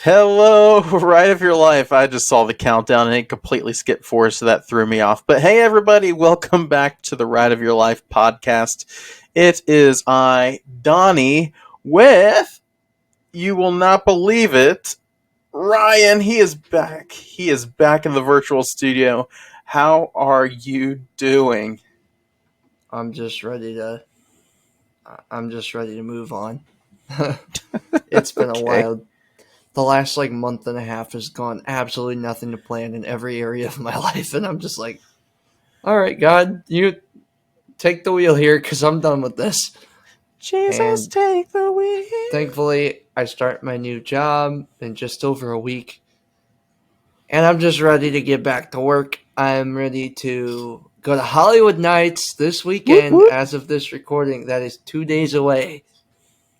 Hello, Ride of Your Life. I just saw the countdown and it completely skipped forward, so that threw me off. But hey, everybody, welcome back to the Ride of Your Life podcast. It is I, Donnie, with, you will not believe it, Ryan. He is back. He is back in the virtual studio. How are you doing? I'm just ready to. I'm just ready to move on. It's been a Okay. while. The last month and a half has gone absolutely nothing to plan in every area of my life, and I'm just like, all right, God, you take the wheel here because I'm done with this. Jesus, And take the wheel. thankfully, I start my new job in just over a week, and I'm just ready to get back to work. I'm ready to go to Hollywood Nights this Whoop, weekend. whoop. As of this recording, that is 2 days away.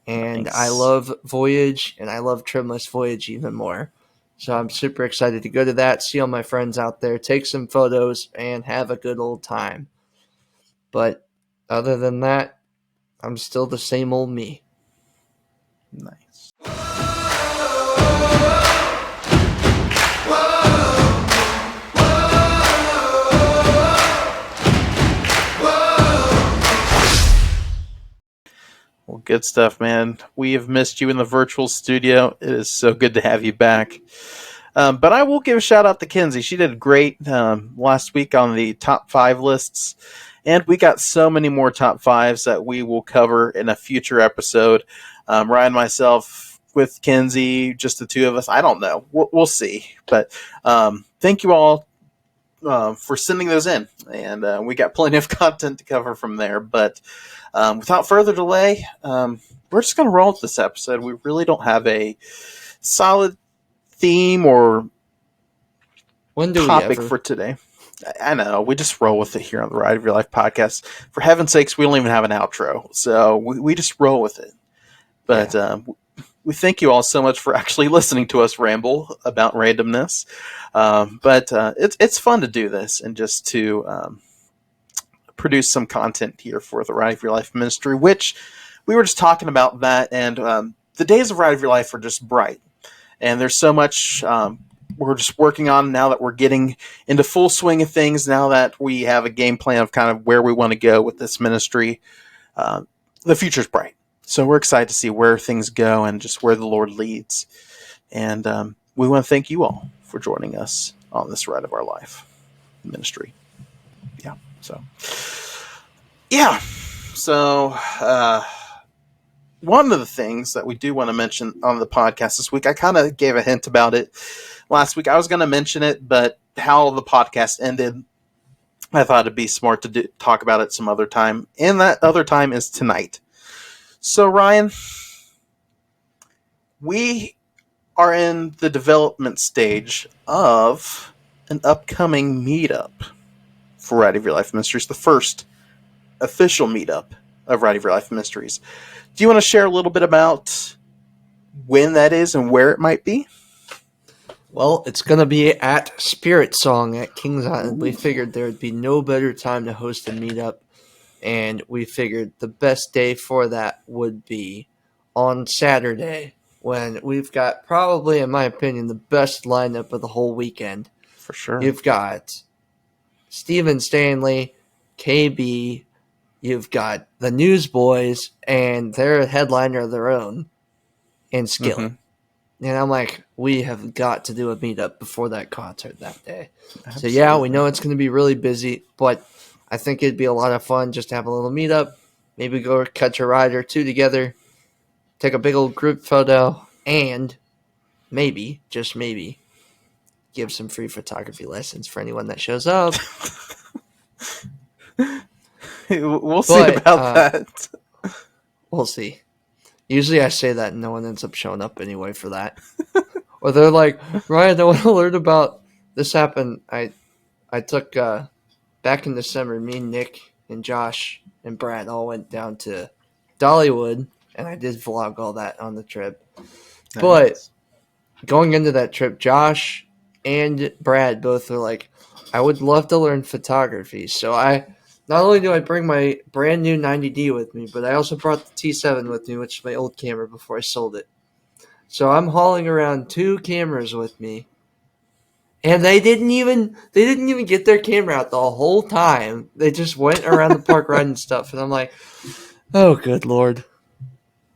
And I Nice. love Voyage, and I love Trimless Voyage even more. So I'm super excited to go to that, see all my friends out there, take some photos, and have a good old time. But other than that, I'm still the same old me. Nice. Well, good stuff, man. We have missed you in the virtual studio. It is so good to have you back. But I will give a shout out to Kenzie. She did great last week on the top 5 lists. And we got so many more top 5s that we will cover in a future episode. Ryan, myself, with Kenzie, just the two of us. I don't know. We'll see. But thank you all for sending those in. And we got plenty of content to cover from there. But without further delay, we're just going to roll with this episode. We really don't have a solid theme or When do we topic ever? for today. I know. We just roll with it here on the Ride of Your Life podcast. For heaven's sakes, we don't even have an outro. So we just roll with it. But we thank you all so much for actually listening to us ramble about randomness. But it's fun to do this and just to produce some content here for the Ride of Your Life ministry, which we were just talking about that. And the days of Ride of Your Life are just bright. And there's so much we're just working on now that we're getting into full swing of things, now that we have a game plan of kind of where we want to go with this ministry. The future's bright. So we're excited to see where things go and just where the Lord leads. And we want to thank you all for joining us on this Ride of Our Life ministry. So one of the things that we do want to mention on the podcast this week, I kind of gave a hint about it last week. I was going to mention it, but how the podcast ended, I thought it'd be smart to talk about it some other time. And that other time is tonight. So, Ryan, we are in the development stage of an upcoming meetup for Ride of Your Life Ministries, the first official meetup of Ride of Your Life Ministries. Do you want to share a little bit about when that is and where it might be? Well, it's going to be at Spirit Song at Kings Island. We figured there would be no better time to host a meetup, and we figured the best day for that would be on Saturday, when we've got probably, in my opinion, the best lineup of the whole weekend. For sure. You've got Stephen Stanley, KB, you've got the Newsboys, and they're a headliner of their own, and Skillet. Mm-hmm. And I'm like, we have got to do a meetup before that concert that day. Absolutely. So yeah, we know it's going to be really busy, but I think it'd be a lot of fun just to have a little meetup, maybe go catch a ride or two together, take a big old group photo, and maybe, just maybe, give some free photography lessons for anyone that shows up. We'll see about that. We'll see. Usually I say that and no one ends up showing up anyway for that. Or they're like, Ryan, I want to learn about this happened. I took back in December, me, Nick, and Josh and Brad all went down to Dollywood, and I did vlog all that on the trip. Nice. But going into that trip, Josh and Brad both were like, I would love to learn photography. So not only do I bring my brand new 90D with me, but I also brought the T7 with me, which is my old camera before I sold it. So I'm hauling around 2 cameras with me. And they didn't even get their camera out the whole time. They just went around the park riding stuff, and I'm like, oh, good lord.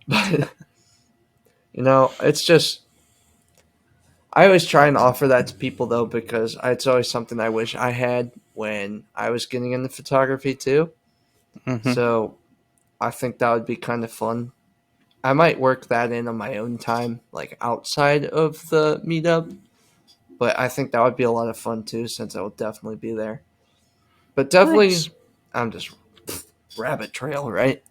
But it's just I always try and offer that to people though, because it's always something I wish I had when I was getting into photography too. Mm-hmm. So I think that would be kind of fun. I might work that in on my own time, like outside of the meetup. But I think that would be a lot of fun too, since I will definitely be there. But Nice. definitely, I'm just rabbit trail, right?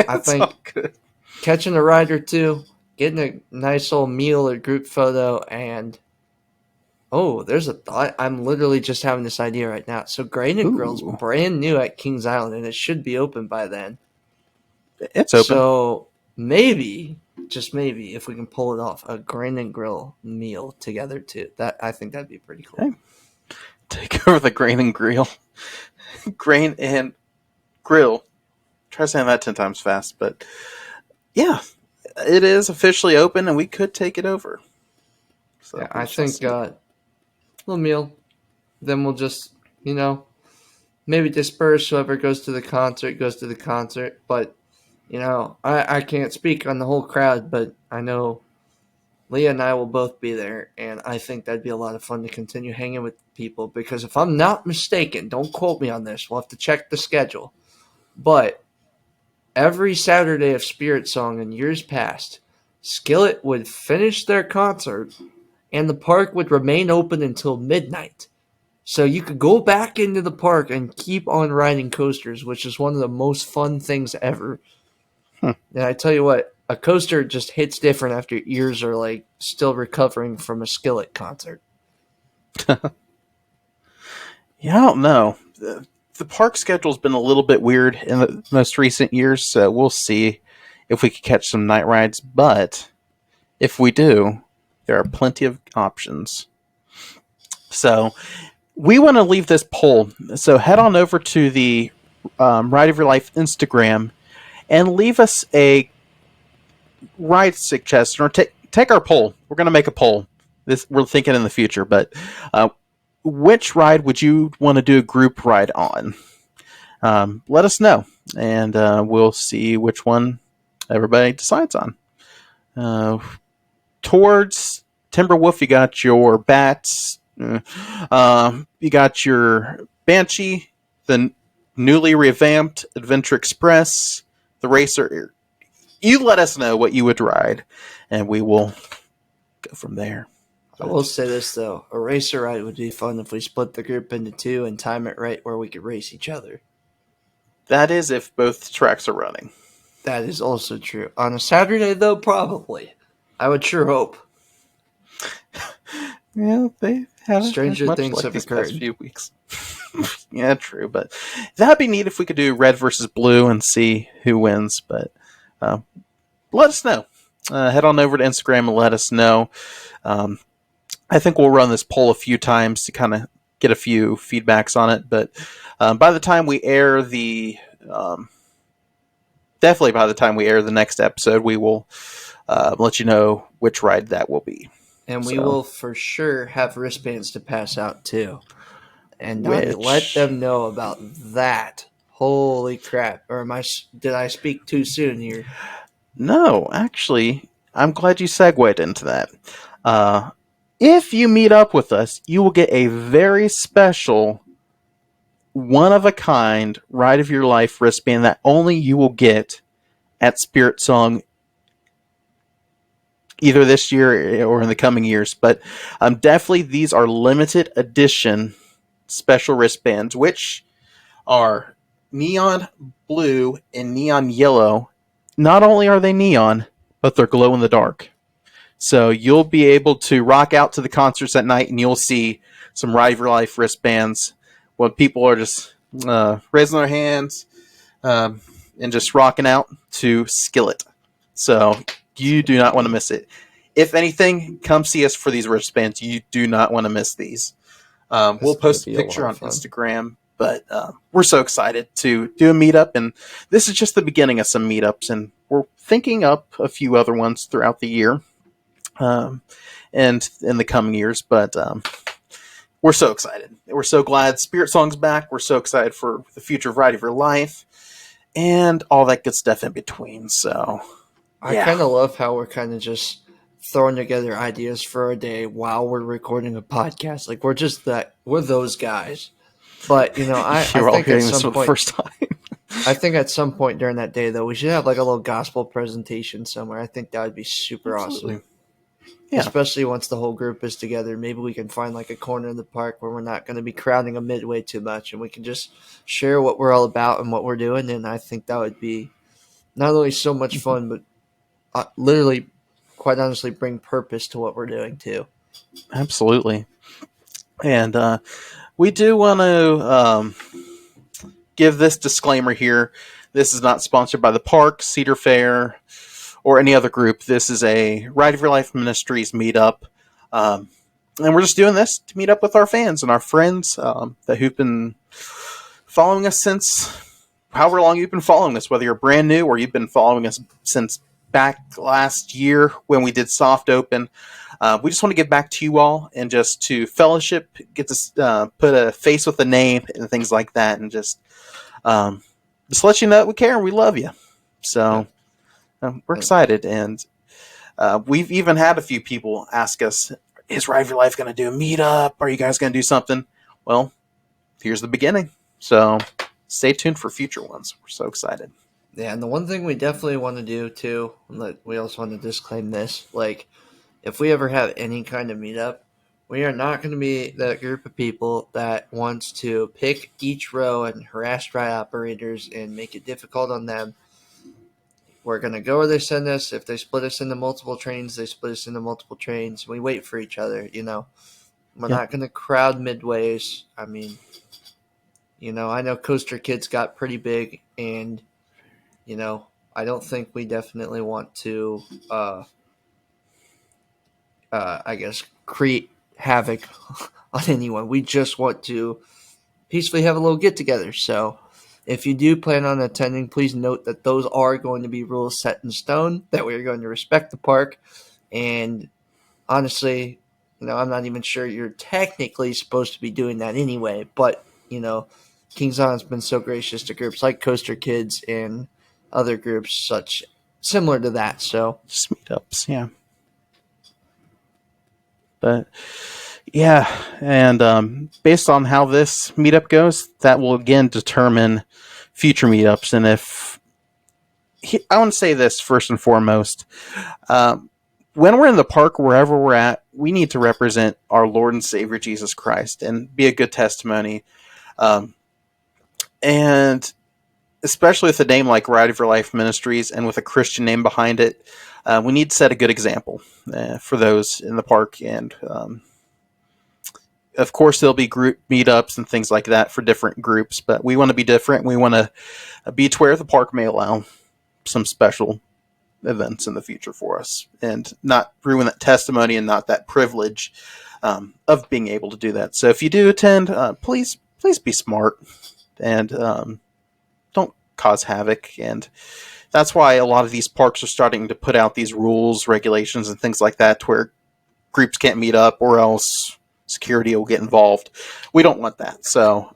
I It's all think good. catching a ride or two, getting a nice old meal or group photo, and oh, there's a thought. I'm literally just having this idea right now. So Granite Grill's Ooh, brand new at Kings Island, and it should be open by then. it's open. So maybe, just maybe, if we can pull it off, a Granite Grill meal together too. That I think that'd be pretty cool. Hey, take over the grain and grill. Grain and grill. Try saying that 10 times fast, but yeah, it is officially open and we could take it over. So Yeah, we I shall think see. little meal. Then we'll just, maybe disperse. Whoever goes to the concert goes to the concert. But, I can't speak on the whole crowd, but I know Leah and I will both be there. And I think that'd be a lot of fun to continue hanging with people. Because if I'm not mistaken, don't quote me on this, we'll have to check the schedule. But every Saturday of Spirit Song in years past, Skillet would finish their concert and the park would remain open until midnight. So you could go back into the park and keep on riding coasters, which is one of the most fun things ever. Hmm. And I tell you what, a coaster just hits different after your ears are like still recovering from a Skillet concert. Yeah, I don't know. The park schedule's been a little bit weird in the most recent years, so we'll see if we can catch some night rides. But if we do, there are plenty of options. So we want to leave this poll. So head on over to the Ride of Your Life Instagram and leave us a ride suggestion or take our poll. We're going to make a poll. This we're thinking in the future, but which ride would you want to do a group ride on? Let us know, and we'll see which one everybody decides on. Towards Timberwolf, you got your Bats, you got your Banshee, the newly revamped Adventure Express, the Racer. You let us know what you would ride, and we will go from there. I will But say this though, a racer ride would be fun if we split the group into two and time it right where we could race each other. that is if both tracks are running. That is also true. On a Saturday though, probably. I would sure hope. Yeah, they haven't had Stranger much things like have these past occurred. few weeks. Yeah, true, but that'd be neat if we could do red versus blue and see who wins. But uh, let us know. Head on over to Instagram and let us know. Um, I think we'll run this poll a few times to kind of get a few feedbacks on it. But by the time we air definitely by the time we air the next episode, we will let you know which ride that will be. And we So, will for sure have wristbands to pass out too. And Donnie, let which them know about that. Holy crap! Or did I speak too soon here? no, actually, I'm glad you segued into that. Uh, if you meet up with us, you will get a very special, one of a kind Ride of Your Life wristband that only you will get at Spirit Song either this year or in the coming years. But definitely, these are limited edition special wristbands, which are neon blue and neon yellow. Not only are they neon, but they're glow in the dark. So you'll be able to rock out to the concerts at night and you'll see some Ride of Your Life wristbands when people are just raising their hands and just rocking out to Skillet. So you do not want to miss it. If anything, come see us for these wristbands. You do not want to miss these. That's We'll gonna post a be a lot picture of on fun. Instagram, but we're so excited to do a meetup. And this is just the beginning of some meetups, and we're thinking up a few other ones throughout the year. um, and in the coming years. But we're so excited. We're so glad Spirit Song's back. We're so excited for the future variety of your life and all that good stuff in between. So, I yeah. kind of love how we're kind of just throwing together ideas for a day while we're recording a podcast. Like we're those guys. But I You're all think at hearing this some for the point, first time. I think at some point during that day though, we should have like a little gospel presentation somewhere. I think that would be super awesome. Absolutely. Yeah. Especially once the whole group is together. Maybe we can find like a corner in the park where we're not going to be crowding a midway too much, and we can just share what we're all about and what we're doing. And I think that would be not only so much fun, but literally, quite honestly, bring purpose to what we're doing too. Absolutely. And we do want to give this disclaimer here. This is not sponsored by the park, Cedar Fair, or any other group. This is a Ride of Your Life Ministries meetup. And we're just doing this to meet up with our fans and our friends who've been following us since however long you've been following us, whether you're brand new or you've been following us since back last year when we did Soft Open. We just want to get back to you all and just to fellowship, get to put a face with a name and things like that, and just let you know that we care and we love you. So we're excited, and we've even had a few people ask us, is Ride of Your Life going to do a meetup? Are you guys going to do something? Well, here's the beginning. So stay tuned for future ones. We're so excited. Yeah, and the one thing we definitely want to do too, we also want to disclaim this, like if we ever have any kind of meetup, we are not going to be that group of people that wants to pick each row and harass ride operators and make it difficult on them. We're going to go where they send us. If they split us into multiple trains, they split us into multiple trains. We wait for each other, We're not going to crowd midways. I mean, I know Coaster Kids got pretty big, and, I don't think we definitely want to, I guess, create havoc on anyone. We just want to peacefully have a little get together. So if you do plan on attending, please note that those are going to be rules set in stone, that we are going to respect the park. And honestly, I'm not even sure you're technically supposed to be doing that anyway. But, King's Island's been so gracious to groups like Coaster Kids and other groups such similar to that. So just meetups, yeah. But yeah, and based on how this meetup goes, that will again determine future meetups. And I want to say this first and foremost, when we're in the park, wherever we're at, we need to represent our Lord and Savior Jesus Christ and be a good testimony. And especially with a name like Ride of Your Life Ministries and with a Christian name behind it, we need to set a good example for those in the park. And of course, there'll be group meetups and things like that for different groups, but we want to be different. We want to be to where the park may allow some special events in the future for us and not ruin that testimony and not that privilege of being able to do that. So if you do attend, please be smart and don't cause havoc. And that's why a lot of these parks are starting to put out these rules, regulations, and things like that to where groups can't meet up or else security will get involved. We don't want that. So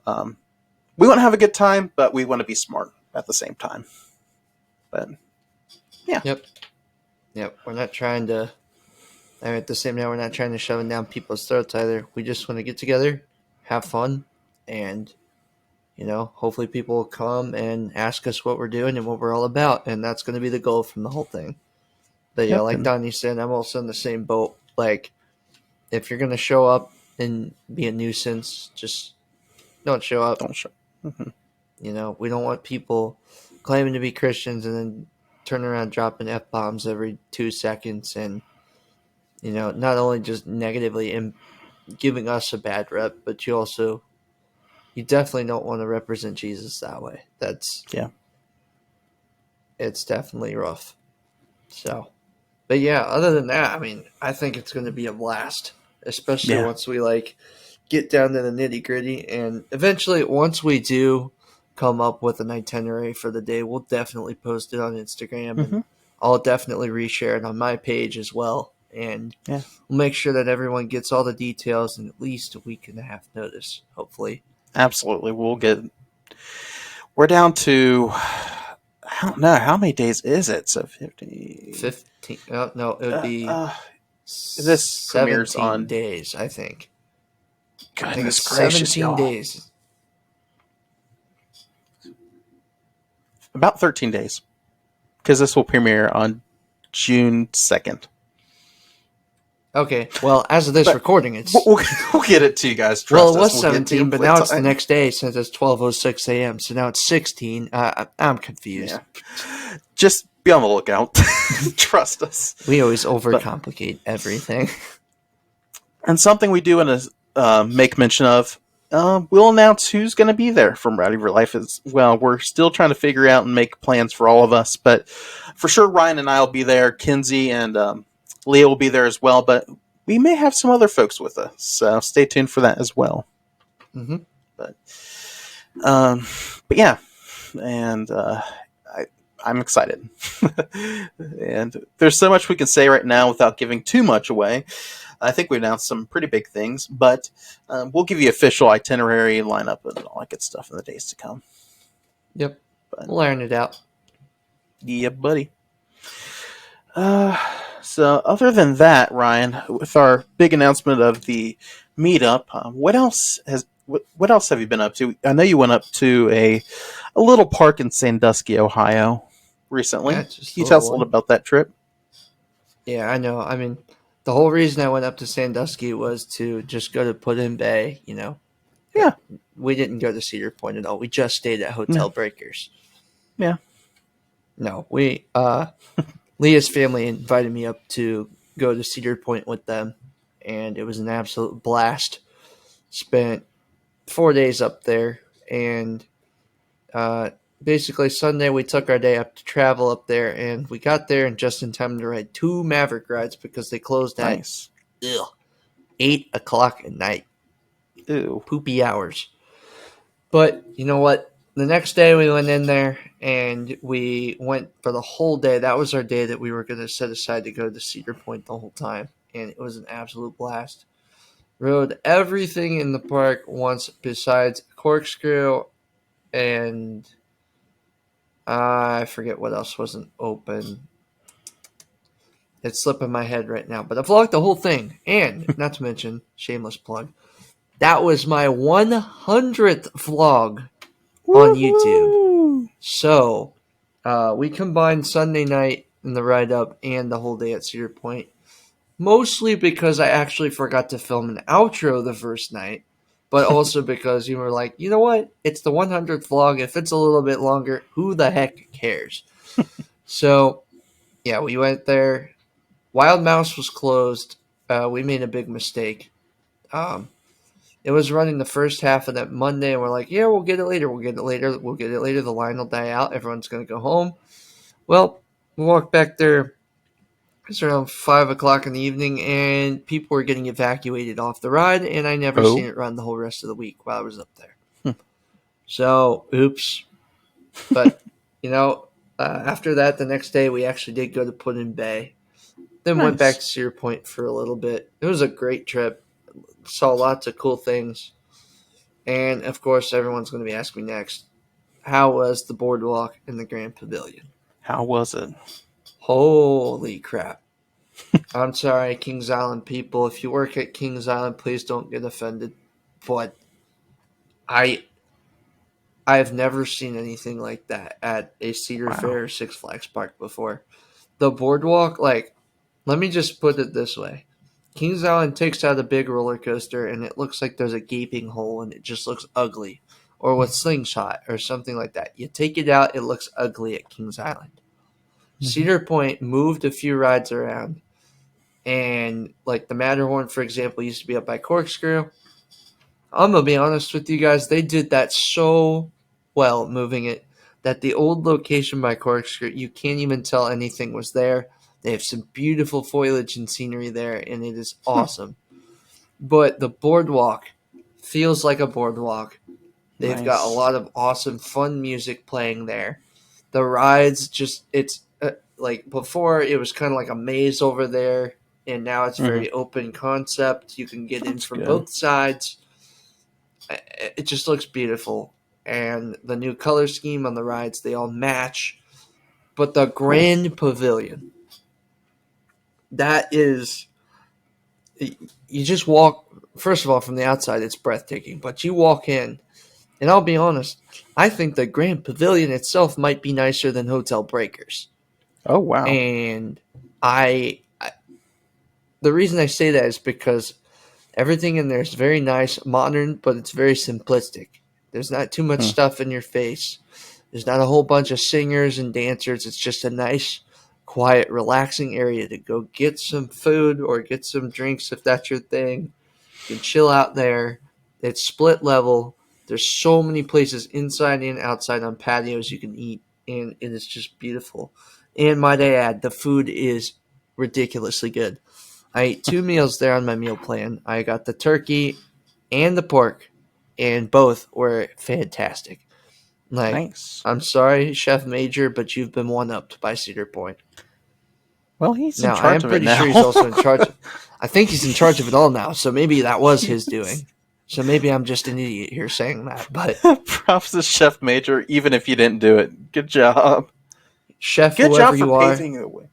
we want to have a good time, but we want to be smart at the same time. But yeah. Yep. We're not trying to, at the same time, we're not trying to shove it down people's throats either. We just want to get together, have fun, and, hopefully people will come and ask us what we're doing and what we're all about. And that's going to be the goal from the whole thing. But yeah, like Donnie said, I'm also in the same boat. Like, if you're going to show up and be a nuisance, just don't show up. Don't show. Mm-hmm. We don't want people claiming to be Christians and then turn around dropping F-bombs every 2 seconds and, not only just negatively giving us a bad rep, but you definitely don't want to represent Jesus that way. It's definitely rough. So, but yeah, other than that, I mean, I think it's going to be a blast, especially once we get down to the nitty gritty. And eventually, once we do come up with an itinerary for the day, we'll definitely post it on Instagram, and I'll definitely reshare it on my page as well. and Yeah. we'll make sure that everyone gets all the details in at least a week and a half notice, hopefully. Absolutely. We're down to, I don't know, how many days is it? So 50. 15. Oh, no, it would be This premieres 17 on, days, I think. I think goodness it's gracious, 17 y'all. days. About 13 days. Because this will premiere on June 2nd. Okay, well, as of this recording, it's... We'll get it to you guys. Well, Trust it us. was We'll get to 17, you but with now it's the time. next day since it's 12:06 a.m., so now it's 16. I'm confused. Yeah. Just be on the lookout. Trust us. We always overcomplicate everything. And something we do want to make mention of, we'll announce who's going to be there from Rowdy Real Life as well. We're still trying to figure out and make plans for all of us, but for sure Ryan and I will be there. Kinsey and Leah will be there as well, but we may have some other folks with us, so stay tuned for that as well. Mm-hmm. But yeah, and I'm excited. And there's so much we can say right now without giving too much away. I think we announced some pretty big things, but we'll give you official itinerary, lineup, and all that good stuff in the days to come. Yep. But, we'll iron it out. Yeah, buddy. So other than that, Ryan, with our big announcement of the meetup, what else have you been up to? I know you went up to a little park in Sandusky, Ohio, recently. Yeah, Can you tell us a little about that trip? Yeah, I know. I mean, the whole reason I went up to Sandusky was to just go to Put-in Bay, you know. Yeah. We didn't go to Cedar Point at all. We just stayed at Hotel Breakers. Yeah. No, Leah's family invited me up to go to Cedar Point with them, and it was an absolute blast. Spent 4 days up there, and basically Sunday we took our day up to travel up there, and we got there and just in time to ride 2 Maverick rides because they closed at 8 o'clock at night. Ew. Poopy hours. But you know what? The next day we went in there and we went for the whole day. That was our day that we were going to set aside to go to Cedar Point the whole time. And it was an absolute blast. Rode everything in the park once besides Corkscrew and I forget what else wasn't open. It's slipping my head right now. But I vlogged the whole thing. And, not to mention, shameless plug, that was my 100th vlog on YouTube. So, we combined Sunday night and the ride up and the whole day at Cedar Point. Mostly because I actually forgot to film an outro the first night. But also because you were like, you know what? It's the 100th vlog. If it's a little bit longer, who the heck cares? So, yeah, we went there. Wild Mouse was closed. We made a big mistake. It was running the first half of that Monday, and we're like, yeah, we'll get it later. We'll get it later. We'll get it later. The line will die out. Everyone's going to go home. Well, we walked back there. It's around 5 o'clock in the evening, and people were getting evacuated off the ride, and I never seen it run the whole rest of the week while I was up there. So, oops. But, after that, the next day, we actually did go to Put-in Bay. Then went back to Cedar Point for a little bit. It was a great trip. Saw lots of cool things. And, of course, everyone's going to be asking me next, how was the boardwalk in the Grand Pavilion? How was it? Holy crap. I'm sorry, Kings Island people. If you work at Kings Island, please don't get offended. But I've never seen anything like that at a Cedar Fair or Six Flags Park before. The boardwalk, let me just put it this way. Kings Island takes out a big roller coaster and it looks like there's a gaping hole and it just looks ugly. Or with Slingshot or something like that. You take it out, it looks ugly at Kings Island. Cedar Point moved a few rides around. And like the Matterhorn, for example, used to be up by Corkscrew. I'm going to be honest with you guys. They did that so well, moving it, that the old location by Corkscrew, you can't even tell anything was there. They have some beautiful foliage and scenery there, and it is awesome. But the boardwalk feels like a boardwalk. They've got a lot of awesome, fun music playing there. The rides, it's like before, it was kind of like a maze over there. and now it's Mm-hmm. very open concept. You can get in That's from good. both sides. It just looks beautiful, and the new color scheme on the rides, they all match. But the Cool. Grand Pavilion, that is, you just walk. First of all, from the outside, it's breathtaking. But you walk in, and I'll be honest, I think the Grand Pavilion itself might be nicer than Hotel Breakers. Oh wow. And I the reason I say that is because everything in there is very nice, modern, but it's very simplistic. There's not too much Hmm. stuff in your face. There's not a whole bunch of singers and dancers. It's just a nice, quiet, relaxing area to go get some food or get some drinks if that's your thing. You can chill out there. It's split level. There's so many places inside and outside on patios you can eat, and it is just beautiful. And might I add, the food is ridiculously good. I ate 2 meals there on my meal plan. I got the turkey and the pork, and both were fantastic. Like, Nice. I'm sorry, Chef Major, but you've been one-upped by Cedar Point. Well, he's in Now, I charge am of it pretty sure now. he's also in charge. I think he's in charge of it all now, so maybe that was his doing. So maybe I'm just an idiot here saying that. But Props to Chef Major, even if you didn't do it. Good job. Chef, Good whoever job for you are, paving the way.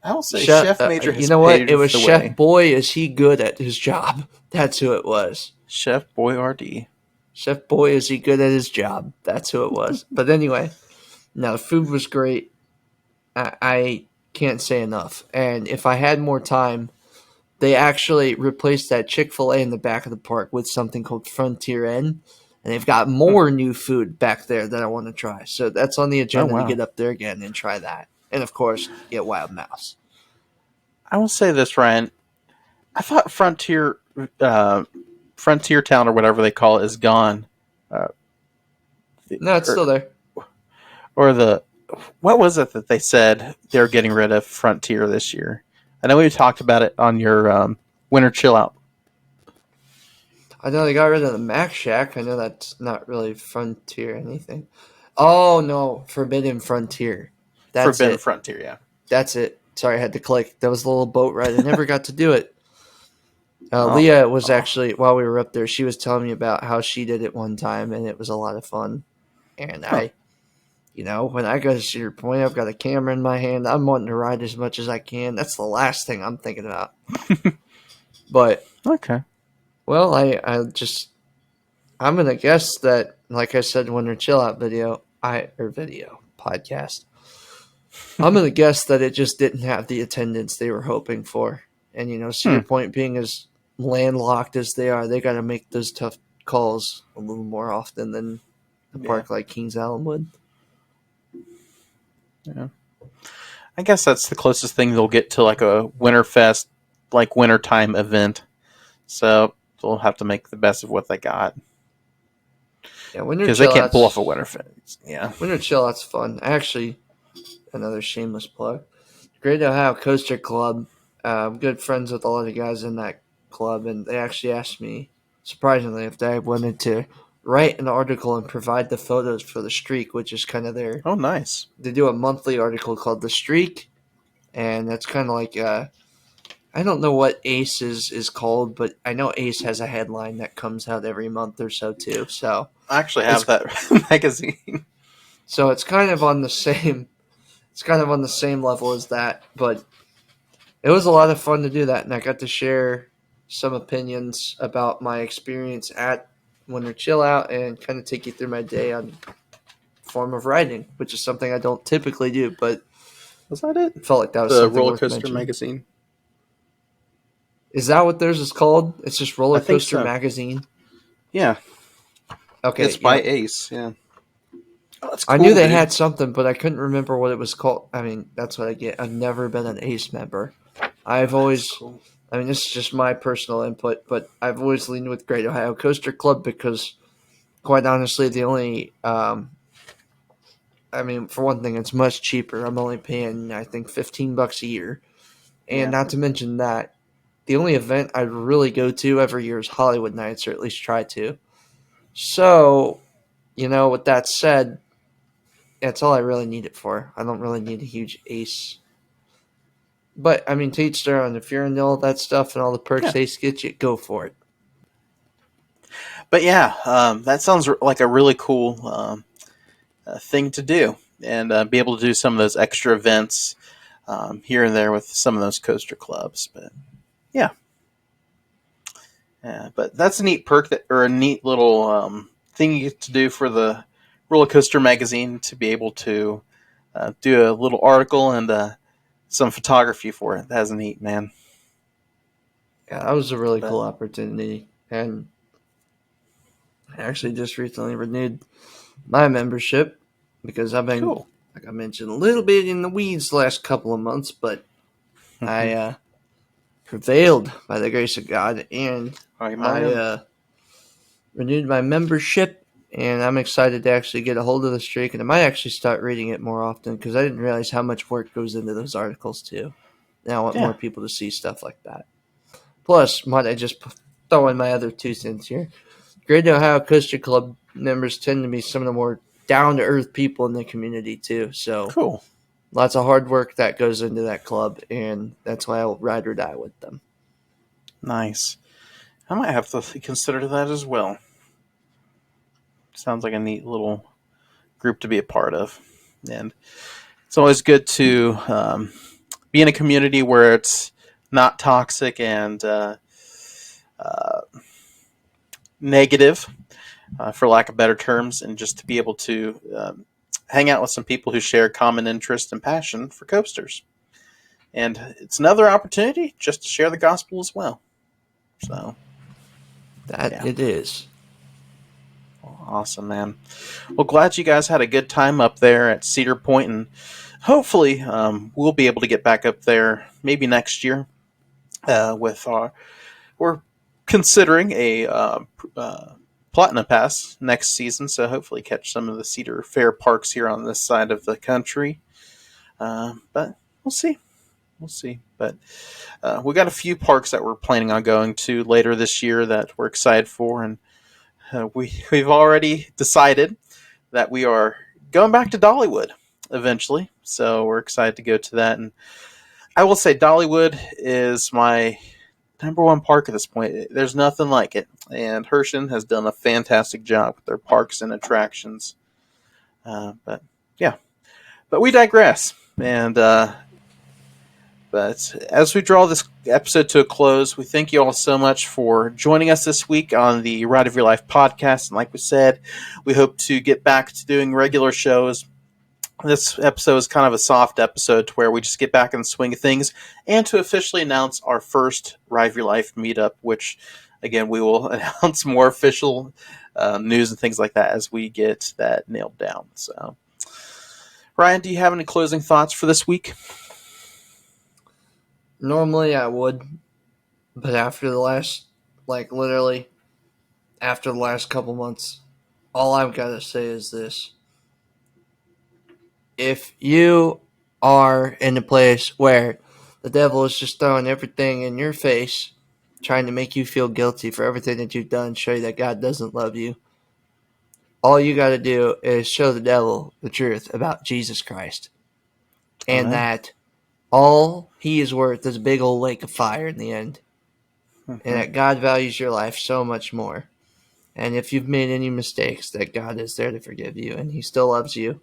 I will say Chef, Chef Major you has know what? It was paved the Chef way. Boy. Is he good at his job? That's who it was. Chef Boyardee. Chef Boy, is he good at his job? That's who it was. But anyway, no, the food was great. I can't say enough. And if I had more time, they actually replaced that Chick-fil-A in the back of the park with something called Frontier Inn. And they've got Hmm. more new food back there that I want to try. So that's on the Oh agenda to wow. get up there again and try that. And of course, get Wild Mouse. I will say this, Ryan. I thought uh, Frontier Town or whatever they call it is gone. Uh, No, it's or, still there. or the what was it that they said they're getting rid of Frontier this year? I know we talked about it on your winter chill out. I know they got rid of the Mac Shack. I know that's not really Frontier anything. Oh, no. Forbidden Frontier. That's Forbidden it. Frontier, yeah. That's it. Sorry, I had to click. That was the little boat ride. I never got to do it. Oh, Leah was oh, actually, while we were up there, she was telling me about how she did it one time, and it was a lot of fun. And huh. when I go to Cedar Point, I've got a camera in my hand. I'm wanting to ride as much as I can. That's the last thing I'm thinking about. But, Okay. well, I'm going to guess that, like I said, when their chill out video podcast, I'm going to guess that it just didn't have the attendance they were hoping for. And, Hmm. Cedar Point being as landlocked as they are, they got to make those tough calls a little more often than a Yeah. park like Kings Island would. Yeah. I guess that's the closest thing they'll get to like a Winterfest, like wintertime event. So they'll have to make the best of what they got Yeah, because they can't pull off a Winterfest. Yeah. winter chill out's fun. Actually, another shameless plug. Great Ohio Coaster Club. I'm good friends with a lot of guys in that club, and they actually asked me, surprisingly, if I wanted to write an article and provide the photos for the streak, which is kind of Oh, nice. they do a monthly article called The Streak, and that's kind of like I don't know what Ace is called, but I know Ace has a headline that comes out every month or so too. So I actually have it's that magazine. it's kind of on the same level as that, but it was a lot of fun to do that, and I got to share some opinions about my experience at Winter Chill Out and kind of take you through my day on form of writing, which is something I don't typically do, but Was that it? felt like that was The something roller worth coaster mentioning. magazine. Is that what theirs is called? It's just I Roller think Coaster so. Magazine. Yeah, it's Okay, by yep. Ace. Yeah. Oh, that's I knew cool, they dude. had something, but I couldn't remember what it was called. I mean, that's what I get. I've never been an Ace member. I've That's always, cool. I mean, this is just my personal input, but I've always leaned with Great Ohio Coaster Club because, quite honestly, the only, I mean, for one thing, it's much cheaper. I'm only paying, I think, $15 a year, and Yeah. not to mention that the only event I really go to every year is Hollywood Nights, or at least try to. So, with that said, that's all I really need it for. I don't really need a huge Ace But I mean, to each their own. If you're into all that stuff and all the perks Yeah. they get you, go for it. But yeah, that sounds like a really cool thing to do, and be able to do some of those extra events here and there with some of those coaster clubs. But yeah, but that's a neat perk or a neat little thing you get to do for the roller coaster magazine to be able to do a little article and some photography for it. That's neat, man. Yeah, that was a really But cool opportunity. And I actually just recently renewed my membership because I've been, cool. like I mentioned, a little bit in the weeds the last couple of months, but I prevailed by the grace of God, and Right, I man. renewed my membership, and I'm excited to actually get a hold of the streak, and I might actually start reading it more often because I didn't realize how much work goes into those articles too. Now I want Yeah, more people to see stuff like that. Plus, might I just throw in my other 2 cents here? Great Ohio Coaster Club members tend to be some of the more down to earth people in the community too. So cool. lots of hard work that goes into that club, and that's why I'll ride or die with them. Nice. I might have to consider that as well. Sounds like a neat little group to be a part of. And it's always good to be in a community where it's not toxic and uh, negative, for lack of better terms, and just to be able to hang out with some people who share common interest and passion for coasters. And it's another opportunity just to share the gospel as well. So, That yeah, it is. awesome, man. Well, glad you guys had a good time up there at Cedar Point, and hopefully we'll be able to get back up there maybe next year with our. We're considering a Platinum Pass next season, so hopefully catch some of the Cedar Fair parks here on this side of the country. But we'll see. We'll see. But we got a few parks that we're planning on going to later this year that we're excited for, and we've already decided that we are going back to Dollywood eventually. So we're excited to go to that. And I will say Dollywood is my number one park at this point. There's nothing like it. And Hershen has done a fantastic job with their parks and attractions. But yeah, but we digress. And but as we draw this episode to a close, we thank you all so much for joining us this week on the Ride of Your Life podcast. And like we said, we hope to get back to doing regular shows. This episode is kind of a soft episode to where we just get back in the swing of things and to officially announce our first Ride of Your Life meetup, which, again, we will announce more official news and things like that as we get that nailed down. So, Ryan, do you have any closing thoughts for this week? Normally I would, but after the last, like literally, after the last couple months, all I've got to say is this. If you are in a place where the devil is just throwing everything in your face, trying to make you feel guilty for everything that you've done, show you that God doesn't love you, all you got to do is show the devil the truth about Jesus Christ. And Amen. that all he is worth is a big old lake of fire in the end. And Mm-hmm. that God values your life so much more. And if you've made any mistakes, that God is there to forgive you and he still loves you.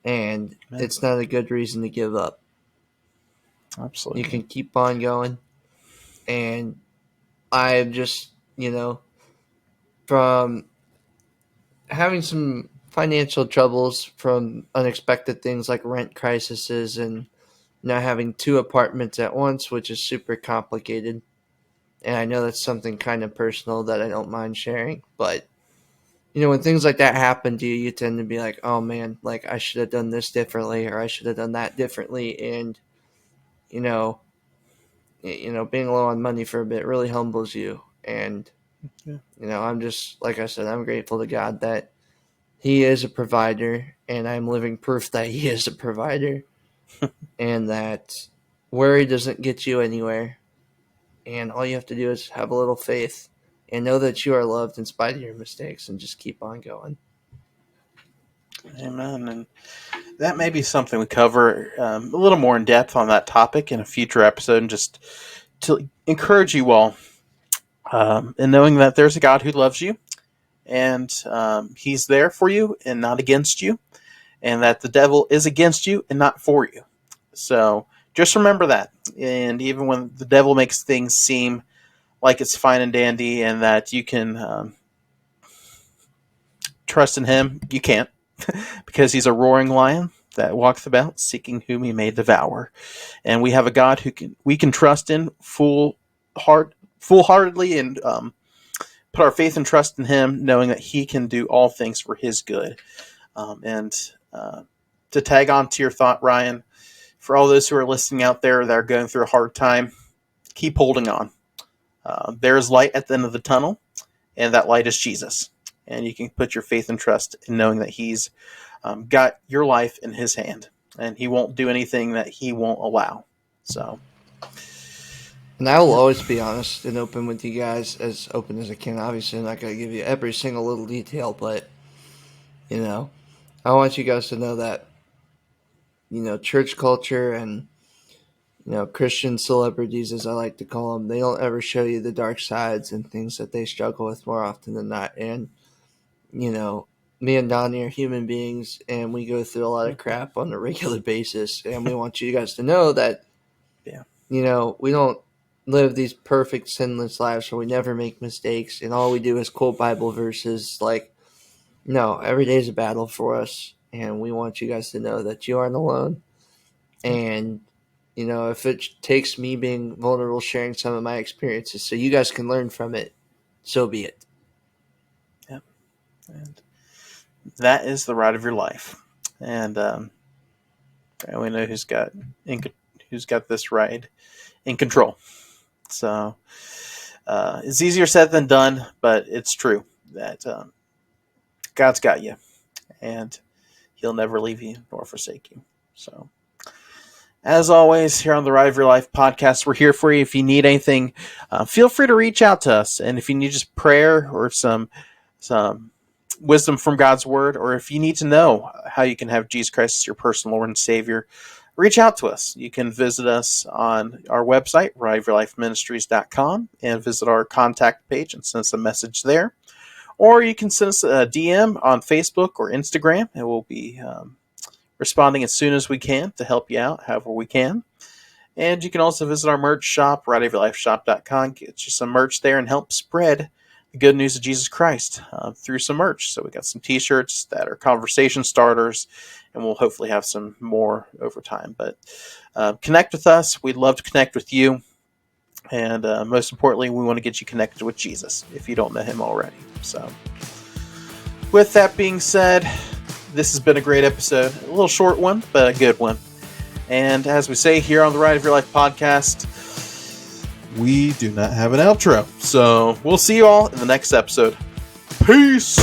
And Amen. it's not a good reason to give up. You Absolutely. can keep on going. And I've just, from having some financial troubles from unexpected things like rent crises and not having 2 apartments at once, which is super complicated. And I know that's something kind of personal that I don't mind sharing. But, when things like that happen to you, you tend to be like, oh man, like I should have done this differently or I should have done that differently. And, you know, being low on money for a bit really humbles you. And, Yeah. I'm just, like I said, I'm grateful to God that he is a provider and I'm living proof that he is a provider and that worry doesn't get you anywhere. And all you have to do is have a little faith and know that you are loved in spite of your mistakes and just keep on going. Amen. And that may be something we cover a little more in depth on that topic in a future episode, and just to encourage you all in knowing that there's a God who loves you, and He's there for you and not against you, and that the devil is against you and not for you. So just remember that. And even when the devil makes things seem like it's fine and dandy and that you can trust in him, you can't, because he's a roaring lion that walketh about seeking whom he may devour. And we have a God we can trust in full-heartedly, and put our faith and trust in him, knowing that he can do all things for his good. And to tag on to your thought, Ryan, for all those who are listening out there that are going through a hard time, keep holding on. There is light at the end of the tunnel, and that light is Jesus. And you can put your faith and trust in knowing that he's got your life in his hand, and he won't do anything that he won't allow. So, and I will always be honest and open with you guys, as open as I can. Obviously, I'm not going to give you every single little detail, but, I want you guys to know that, church culture and, Christian celebrities, as I like to call them, they don't ever show you the dark sides and things that they struggle with more often than not. And, me and Donnie are human beings, and we go through a lot of crap on a regular basis. And we want you guys to know that, we don't live these perfect, sinless lives where we never make mistakes, and all we do is quote Bible verses. No, every day is a battle for us, and we want you guys to know that you aren't alone. And, if it takes me being vulnerable, sharing some of my experiences so you guys can learn from it, so be it. Yep. And that is the ride of your life. And we know who's got this ride in control. So it's easier said than done, but it's true that God's got you, and he'll never leave you nor forsake you. So, as always, here on the Ride of Your Life podcast, we're here for you. If you need anything, feel free to reach out to us. And if you need just prayer or some wisdom from God's word, or if you need to know how you can have Jesus Christ as your personal Lord and Savior, reach out to us. You can visit us on our website, rideofyourlifeministries.com, and visit our contact page and send us a message there. Or you can send us a DM on Facebook or Instagram, and we'll be responding as soon as we can to help you out however we can. And you can also visit our merch shop, rideofyourlifeshop.com, get you some merch there and help spread the good news of Jesus Christ through some merch. So we got some t-shirts that are conversation starters, and we'll hopefully have some more over time. But connect with us. We'd love to connect with you. And most importantly, we want to get you connected with Jesus if you don't know him already. So with that being said, this has been a great episode. A little short one, but a good one. And as we say here on the Ride of Your Life podcast, we do not have an outro. So we'll see you all in the next episode. Peace!